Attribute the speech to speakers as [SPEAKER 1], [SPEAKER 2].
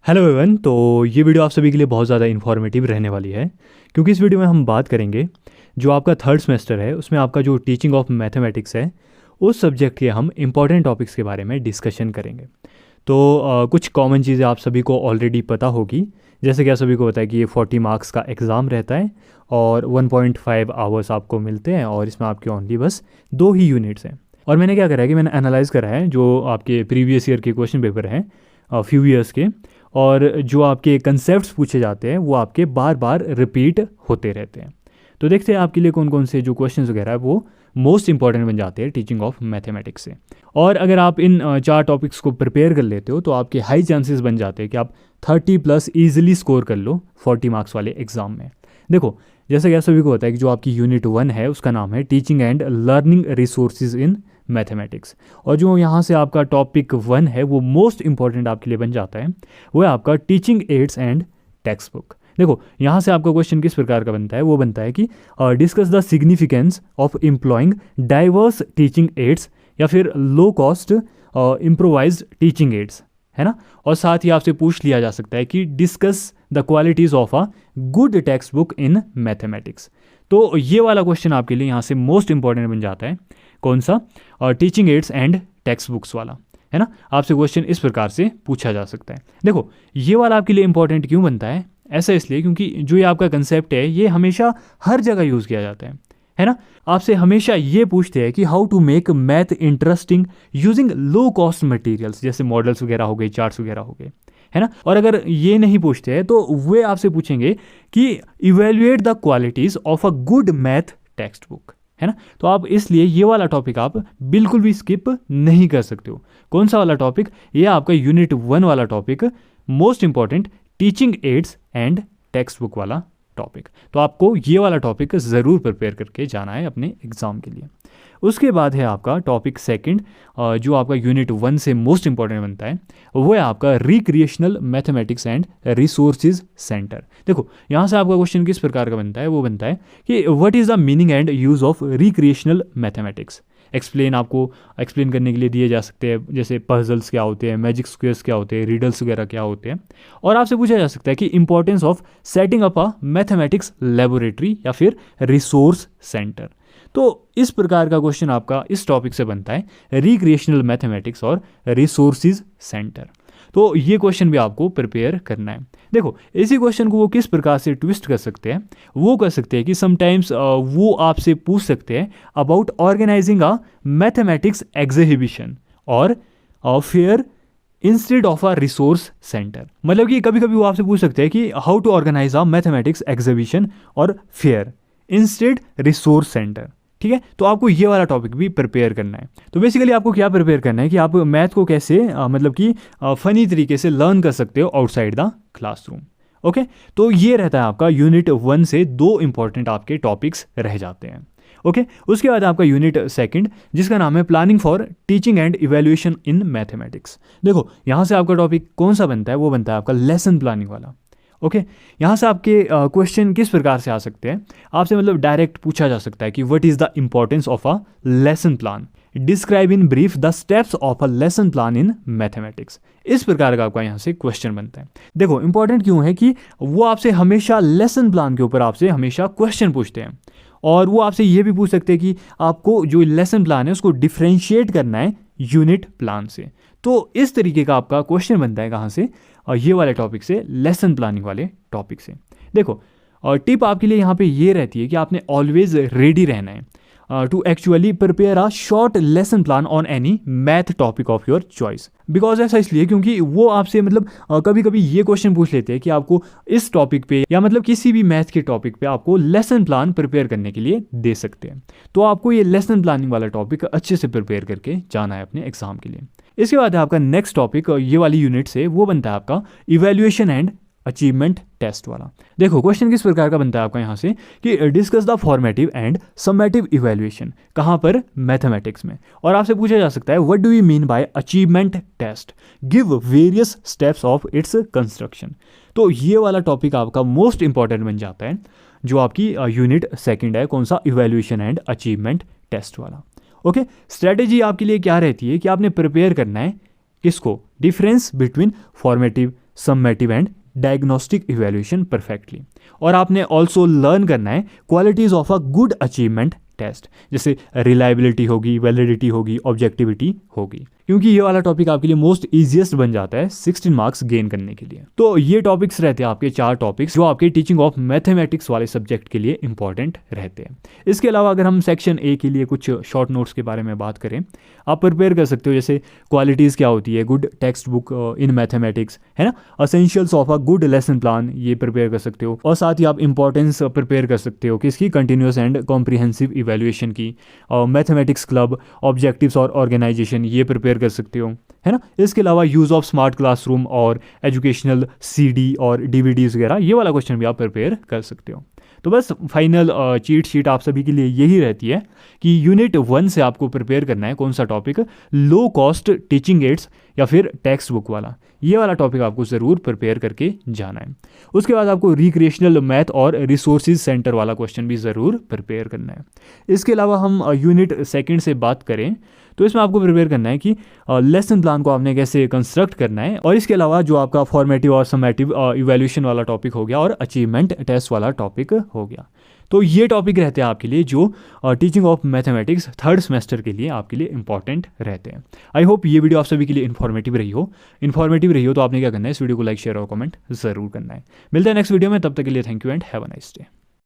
[SPEAKER 1] Hello everyone. तो ये video आप सभी के लिए बहुत ज़्यादा इन्फॉर्मेटिव रहने वाली है, क्योंकि इस वीडियो में हम बात करेंगे जो आपका थर्ड सेमेस्टर है उसमें आपका जो टीचिंग ऑफ मैथमेटिक्स है उस सब्जेक्ट के हम इंपॉर्टेंट टॉपिक्स के बारे में डिस्कशन करेंगे। तो कुछ कॉमन चीज़ें आप सभी को ऑलरेडी पता होगी, जैसे कि आप सभी को पता है कि ये 40 मार्क्स का एग्ज़ाम रहता है और 1.5 आवर्स आपको मिलते हैं और इसमें आपके ओनली बस 2 ही यूनिट्स हैं। और मैंने क्या करा है कि मैंने एनालाइज़ करा है जो आपके प्रीवियस ईयर के क्वेश्चन पेपर हैं फ्यू ईयर्स के, और जो आपके कंसेप्ट्स पूछे जाते हैं वो आपके बार बार रिपीट होते रहते हैं। तो देखते हैं आपके लिए कौन कौन से जो क्वेश्चंस वगैरह है वो मोस्ट इंपॉर्टेंट बन जाते हैं टीचिंग ऑफ मैथमेटिक्स से। और अगर आप इन 4 टॉपिक्स को प्रिपेयर कर लेते हो तो आपके हाई चांसेस बन जाते हैं कि आप 30+ ईजिली स्कोर कर लो 40 मार्क्स वाले एग्जाम में। देखो, जैसे कि आप सभी को होता है कि जो आपकी यूनिट 1 है उसका नाम है teaching and learning resources in mathematics, और जो यहाँ से आपका टॉपिक 1 है वो मोस्ट इंपॉर्टेंट आपके लिए बन जाता है, वो है आपका teaching ads and text book. देखो, यहाँ से आपका क्वेश्चन किस प्रकार का बनता है, वो बनता है कि discuss the significance of employing diverse teaching ads या फिर low cost improvised teaching ads, है ना। और साथ ही आपसे पूछ लिया जा सकता है कि discuss the qualities of a good text book in mathematics. तो ये वाला क्वेश्चन आपके लिए यहाँ से मोस्ट इंपॉर्टेंट बन जाता है। कौन सा? Teaching ads and text books वाला, है ना। आपसे क्वेश्चन इस प्रकार से पूछा जा सकता है। देखो, ये वाला आपके लिए इंपॉर्टेंट क्यों बनता है? ऐसा इसलिए क्योंकि जो ये आपका कंसेप्ट है ये हमेशा हर जगह यूज़ किया जाता है ना। आपसे हमेशा ये पूछते हैं कि how to make math interesting using low cost materials, जैसे मॉडल्स वगैरह हो गए, चार्ट्स वगैरह हो गए, है ना। और अगर ये नहीं पूछते हैं तो वे आपसे पूछेंगे कि evaluate the qualities of a good math text book, है ना। तो आप इसलिए ये वाला टॉपिक आप बिल्कुल भी स्किप नहीं कर सकते हो। कौन सा वाला टॉपिक? ये आपका यूनिट 1 वाला topic, most important teaching ads and text book वाला टॉपिक। तो आपको ये वाला टॉपिक ज़रूर प्रिपेयर करके जाना है अपने एग्ज़ाम के लिए। उसके बाद है आपका टॉपिक 2, जो आपका यूनिट 1 से मोस्ट इंपॉर्टेंट बनता है, वो है आपका recreational mathematics and resources centre. देखो, यहाँ से आपका क्वेश्चन किस प्रकार का बनता है, वो बनता है कि what is the meaning and use of recreational mathematics. आपको एक्सप्लेन करने के लिए दिए जा सकते हैं, जैसे पजल्स क्या होते हैं, मैजिक स्क्वेयर्स क्या होते हैं, रिडल्स वगैरह क्या होते हैं। और आपसे पूछा जा सकता है कि importance of setting up a mathematics laboratory या फिर रिसोर्स सेंटर। तो इस प्रकार का क्वेश्चन आपका इस टॉपिक से बनता है, रिक्रिएशनल मैथमेटिक्स और रिसोर्सेज सेंटर। तो ये क्वेश्चन भी आपको प्रिपेयर करना है। देखो, इसी क्वेश्चन को वो किस प्रकार से ट्विस्ट कर सकते हैं, वो कर सकते हैं कि समटाइम्स वो आपसे पूछ सकते हैं about organizing a mathematics exhibition और fair instead of a resource centre. मतलब कि कभी कभी वो आपसे पूछ सकते हैं कि how to organize a mathematics exhibition और फेयर इंस्टेड रिसोर्स सेंटर, ठीक है। तो आपको ये वाला टॉपिक भी प्रिपेयर करना है। तो बेसिकली आपको क्या प्रिपेयर करना है कि आप मैथ को कैसे मतलब कि फनी तरीके से लर्न कर सकते हो आउटसाइड द क्लासरूम। ओके, तो ये रहता है आपका यूनिट 1 से 2 इंपॉर्टेंट आपके टॉपिक्स रह जाते हैं। ओके, उसके बाद आपका यूनिट 2 जिसका नाम है planning for teaching and evaluation in mathematics. देखो, यहाँ से आपका टॉपिक कौन सा बनता है, वो बनता है आपका लेसन प्लानिंग वाला। ओके, यहाँ से आपके क्वेश्चन किस प्रकार से आ सकते हैं, आपसे मतलब डायरेक्ट पूछा जा सकता है कि what is the importance of a lesson plan, describe in brief the steps of a lesson plan in mathematics. इस प्रकार का आपका यहाँ से क्वेश्चन बनता है। देखो, इंपॉर्टेंट क्यों है कि वो आपसे हमेशा लेसन प्लान के ऊपर आपसे हमेशा क्वेश्चन पूछते हैं, और वो आपसे ये भी पूछ सकते हैं कि आपको जो लेसन प्लान है उसको डिफ्रेंशिएट करना है यूनिट प्लान से। तो इस तरीके का आपका क्वेश्चन बनता है कहाँ से, और ये वाले टॉपिक से, लेसन प्लानिंग वाले टॉपिक से। देखो, और टिप आपके लिए यहाँ पे ये रहती है कि आपने ऑलवेज रेडी रहना है to actually prepare a short lesson plan on any math topic of your choice. Because ऐसा इसलिए क्योंकि वो आपसे मतलब कभी कभी ये क्वेश्चन पूछ लेते हैं कि आपको इस टॉपिक पे या मतलब किसी भी मैथ के टॉपिक पे आपको लेसन प्लान प्रिपेयर करने के लिए दे सकते हैं। तो आपको ये लेसन प्लानिंग वाला टॉपिक अच्छे से प्रिपेयर करके जाना है अपने एग्जाम के लिए। इसके बाद है आपका नेक्स्ट टॉपिक, ये वाली यूनिट से वो बनता है आपका इवैल्यूएशन एंड अचीवमेंट टेस्ट वाला। देखो, क्वेश्चन किस प्रकार का बनता है आपका यहाँ से कि discuss the formative and summative evaluation, कहाँ पर? मैथमेटिक्स में। और आपसे पूछा जा सकता है what do you mean by achievement test, give various steps of its construction. तो ये वाला टॉपिक आपका मोस्ट इंपॉर्टेंट बन जाता है, जो आपकी यूनिट 2 है। कौन सा? इवैल्यूएशन एंड अचीवमेंट टेस्ट वाला। ओके, स्ट्रेटेजी आपके लिए क्या रहती है कि आपने प्रिपेयर करना है किसको? Difference between formative, summative and diagnostic evaluation perfectly. और आपने ऑल्सो लर्न करना है qualities of a good achievement test, जैसे रिलायबिलिटी होगी, वैलिडिटी होगी, ऑब्जेक्टिविटी होगी, क्योंकि ये वाला टॉपिक आपके लिए मोस्ट ईजिएस्ट बन जाता है 16 मार्क्स गेन करने के लिए। तो ये टॉपिक्स रहते हैं आपके 4 टॉपिक्स जो आपके टीचिंग ऑफ मैथमेटिक्स वाले सब्जेक्ट के लिए इंपॉर्टेंट रहते हैं। इसके अलावा अगर हम सेक्शन ए के लिए कुछ शॉर्ट नोट्स के बारे में बात करें, आप प्रिपेयर कर सकते हो, जैसे क्वालिटीज़ क्या होती है good text book in mathematics, है ना, essentials of a good lesson plan, ये प्रिपेयर कर सकते हो। और साथ ही आप इंपॉर्टेंस प्रिपेयर कर सकते हो किसकी, कंटिन्यूस एंड कॉम्प्रिहेंसिव इवैल्यूएशन की, मैथमेटिक्स क्लब, ऑब्जेक्टिव्स और ऑर्गेनाइजेशन, ये प्रिपेयर कर सकते हो, है ना। इसके अलावा यूज़ ऑफ स्मार्ट क्लासरूम और एजुकेशनल सीडी और डीवीडीज वगैरह, ये वाला क्वेश्चन भी आप प्रिपेयर कर सकते हो। तो बस फाइनल चीट शीट आप सभी के लिए यही रहती है कि यूनिट 1 से आपको प्रिपेयर करना है कौन सा topic, low cost teaching ads या फिर टेक्स्ट बुक वाला, ये वाला टॉपिक आपको ज़रूर प्रिपेयर करके जाना है। उसके बाद आपको रिक्रिएशनल मैथ और रिसोर्सेज सेंटर वाला क्वेश्चन भी ज़रूर प्रिपेयर करना है। इसके अलावा हम यूनिट 2 से बात करें तो इसमें आपको प्रिपेयर करना है कि लेसन प्लान को आपने कैसे कंस्ट्रक्ट करना है, और इसके अलावा जो आपका फॉर्मेटिव और समेटिव इवैल्यूएशन वाला टॉपिक हो गया और अचीवमेंट टेस्ट वाला टॉपिक हो गया। तो ये टॉपिक रहते हैं आपके लिए जो teaching of mathematics 3rd semester के लिए आपके लिए इंपॉर्टेंट रहते हैं। आई होप ये वीडियो आप सभी के लिए इन्फॉर्मेटिव रही हो तो आपने क्या करना है, इस वीडियो को लाइक शेयर और कमेंट ज़रूर करना है। मिलते हैं नेक्स्ट वीडियो में, तब तक के लिए thank you and have a nice day.